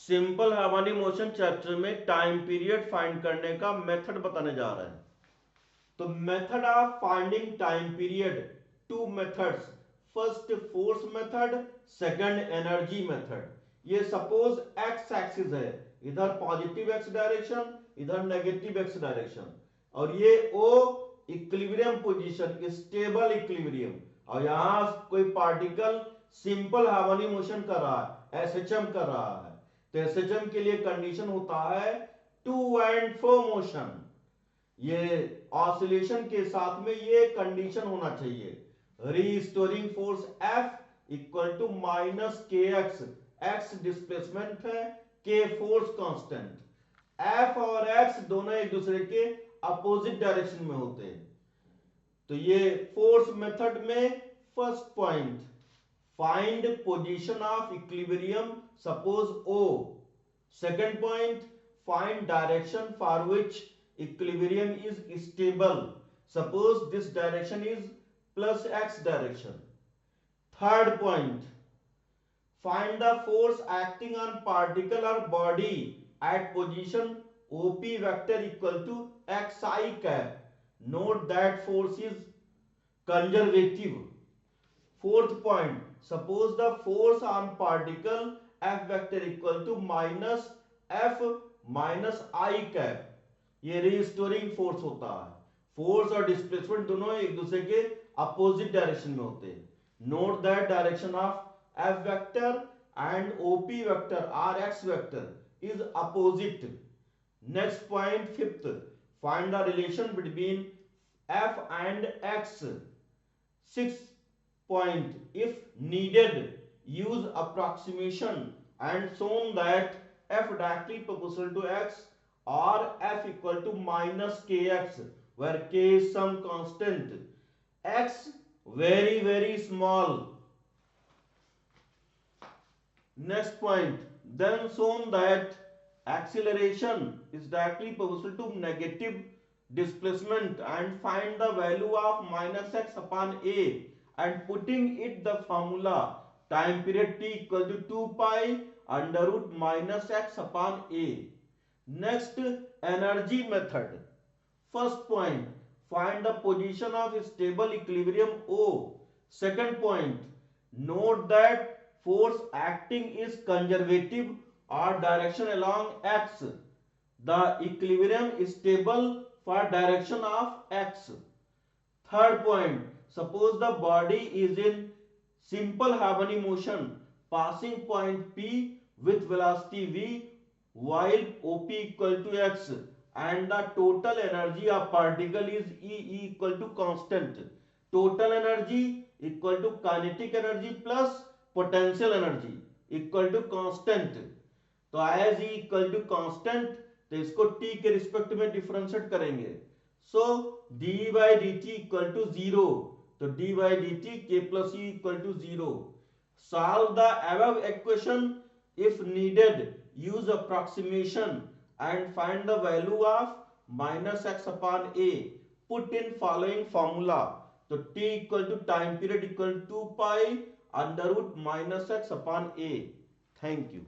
Simple harmonic motion chapter में time period find करने का मेथड बताने जा रहे हैं। तो method of finding time period, two methods, first force method, second energy method. ये सपोज एक्स एक्सिस है, इधर पॉजिटिव एक्स डायरेक्शन, इधर नेगेटिव एक्स डायरेक्शन, और ये ओ इक्विलिब्रियम पोजीशन, स्टेबल इक्विलिब्रियम, और यहां कोई पार्टिकल सिंपल हार्मोनिक मोशन कर रहा है, एसएचएम कर रहा है। तो एसएचएम के लिए कंडीशन होता है टू एंड फ्रो मोशन। ये ऑसिलेशन के साथ में ये कंडीशन होना चाहिए, restoring force F equal to minus k x, x displacement है, के फोर्स कांस्टेंट। F और x दोनों एक दूसरे के अपोजिट डायरेक्शन में होते हैं। तो ये फोर्स मेथड में first point, find position of equilibrium suppose O। Second point, find direction for which equilibrium is stable, suppose this direction is plus x direction. Third point, find the force acting on particle or body at position OP vector equal to xi cap. Note that force is conservative. Fourth point, suppose the force on particle F vector equal to minus F minus I cap, ये restoring force होता है। Force और displacement दोनों एक दूसरे के opposite direction में होते हैं। Note that direction of F vector and OP vector are x vector is opposite. Next point fifth, find the relation between F and x. Six point, if needed use approximation and shown that f directly proportional to x or f equal to minus kx, where k is some constant, x very small. Next point, then shown that acceleration is directly proportional to negative displacement and find the value of minus x upon a, and putting it the formula time period t equal to 2 pi under root minus x upon a. Next, energy method. First point, find the position of stable equilibrium O. Second point, note that force acting is conservative or direction along x. The equilibrium is stable for direction of x. Third point, suppose the body is in simple harmonic motion passing point P with velocity v while OP equal to x, and the total energy of particle is E equal to constant. Total energy equal to kinetic energy plus potential energy equal to constant. तो as E equal to constant, तो इसको t के respect में differentiate करेंगे। सो dy by dt equal to 0, तो dy dt k plus e equal to 0. Solve the above equation. If needed, use approximation and find the value of minus x upon a. Put in following formula. तो t equal to time period equal to 2 pi under root minus x upon a. Thank you.